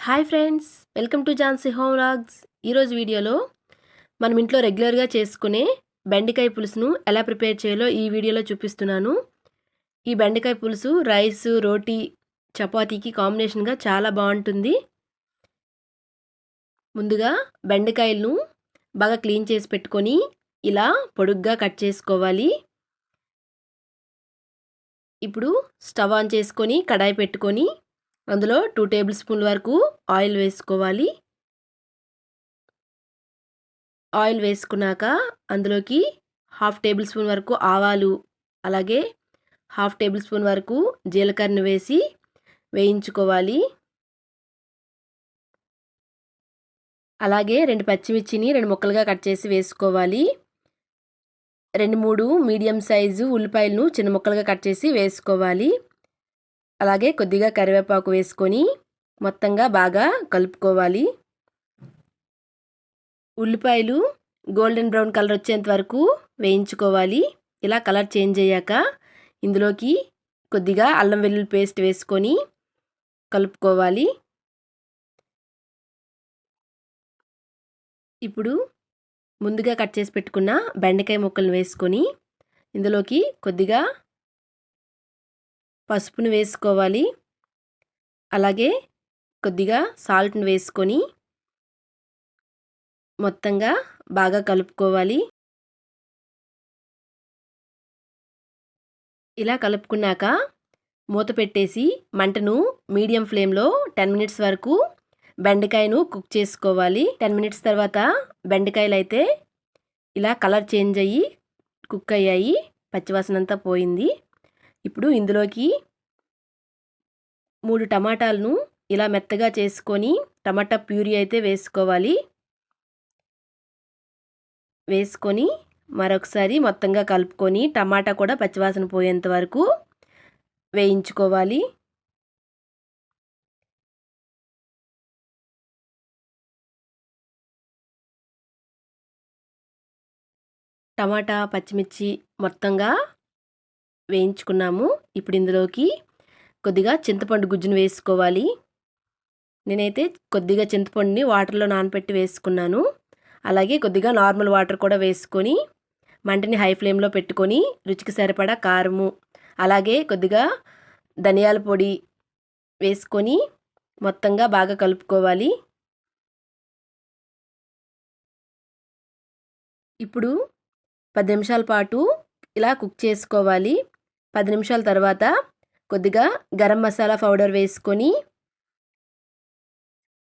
Hi friends, welcome to Jhansi home vlogs. ఈరోజు వీడియోలో మనం ఇంట్లో రెగ్యులర్గా చేసుకునే బెండకాయ పులుసును ఎలా ప్రిపేర్ చేయాలో ఈ వీడియోలో చూపిస్తున్నాను. ఈ బెండకాయ పులుసు రైస్, రోటీ, చపాతీకి కాంబినేషన్గా చాలా బాగుంటుంది. ముందుగా బెండకాయలను బాగా క్లీన్ చేసి పెట్టుకొని ఇలా పొడుగ్గా కట్ చేసుకోవాలి. ఇప్పుడు స్టవ్ ఆన్ చేసుకొని కడాయి పెట్టుకొని అందులో 2 టేబుల్ స్పూన్ల వరకు ఆయిల్ వేసుకోవాలి. ఆయిల్ వేసుకున్నాక అందులోకి 1/2 టేబుల్ స్పూన్ వరకు ఆవాలు, అలాగే 1/2 టేబుల్ స్పూన్ వరకు జీలకర్రను వేసి వేయించుకోవాలి. అలాగే 2 పచ్చిమిర్చిని 2 ముక్కలుగా కట్ చేసి వేసుకోవాలి. 2-3 మీడియం సైజు ఉల్లిపాయలను చిన్న ముక్కలుగా కట్ చేసి వేసుకోవాలి. అలాగే కొద్దిగా కరివేపాకు వేసుకొని మొత్తంగా బాగా కలుపుకోవాలి. ఉల్లిపాయలు గోల్డెన్ బ్రౌన్ కలర్ వచ్చేంత వరకు వేయించుకోవాలి. ఇలా కలర్ చేంజ్ అయ్యాక ఇందులోకి కొద్దిగా అల్లం వెల్లుల్లి పేస్ట్ వేసుకొని కలుపుకోవాలి. ఇప్పుడు ముందుగా కట్ చేసి పెట్టుకున్న బెండకాయ ముక్కలను వేసుకొని ఇందులోకి కొద్దిగా పసుపును వేసుకోవాలి. అలాగే కొద్దిగా సాల్ట్ని వేసుకొని మొత్తంగా బాగా కలుపుకోవాలి. ఇలా కలుపుకున్నాక మూత పెట్టేసి మంటను మీడియం ఫ్లేమ్లో 10 మినిట్స్ వరకు బెండకాయను కుక్ చేసుకోవాలి. 10 మినిట్స్ తర్వాత బెండకాయలు అయితే ఇలా కలర్ చేంజ్ అయ్యి కుక్ అయ్యాయి, పచ్చివాసన అంతా పోయింది. ఇప్పుడు ఇందులోకి 3 టమాటాలను ఇలా మెత్తగా చేసుకొని టమాటా ప్యూరీ అయితే వేసుకోవాలి. వేసుకొని మరొకసారి మొత్తంగా కలుపుకొని టమాటా కూడా పచ్చివాసన పోయేంత వరకు వేయించుకోవాలి. టమాటా, పచ్చిమిర్చి మొత్తంగా వేయించుకున్నాము. ఇప్పుడు ఇందులోకి కొద్దిగా చింతపండు గుజ్జును వేసుకోవాలి. నేనైతే కొద్దిగా చింతపండుని వాటర్లో నానబెట్టి వేసుకున్నాను. అలాగే కొద్దిగా నార్మల్ వాటర్ కూడా వేసుకొని మంటని హై ఫ్లేమ్లో పెట్టుకొని రుచికి సరిపడా కారము, అలాగే కొద్దిగా ధనియాల పొడి వేసుకొని మొత్తంగా బాగా కలుపుకోవాలి. ఇప్పుడు 10 నిమిషాల పాటు ఇలా కుక్ చేసుకోవాలి. 10 నిమిషాల తర్వాత కొద్దిగా గరం మసాలా పౌడర్ వేసుకొని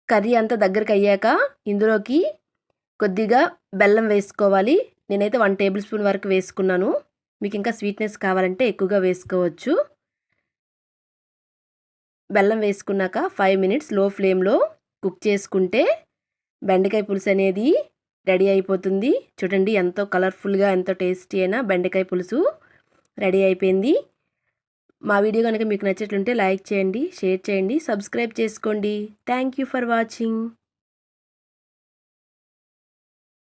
కర్రీ అంతా దగ్గరికి అయ్యాక ఇందులోకి కొద్దిగా బెల్లం వేసుకోవాలి. నేనైతే 1 టేబుల్ స్పూన్ వరకు వేసుకున్నాను. మీకు ఇంకా స్వీట్నెస్ కావాలంటే ఎక్కువగా వేసుకోవచ్చు. బెల్లం వేసుకున్నాక 5 మినిట్స్ లో ఫ్లేమ్లో కుక్ చేసుకుంటే బెండకాయ పులుసు అనేది రెడీ అయిపోతుంది. చూడండి, ఎంతో కలర్ఫుల్గా ఎంతో టేస్టీ అయిన బెండకాయ పులుసు రెడీ అయిపోయింది. మా వీడియో కనుక మీకు నచ్చినట్లుంటే లైక్ చేయండి, షేర్ చేయండి, సబ్స్క్రైబ్ చేసుకోండి. Thank you for watching.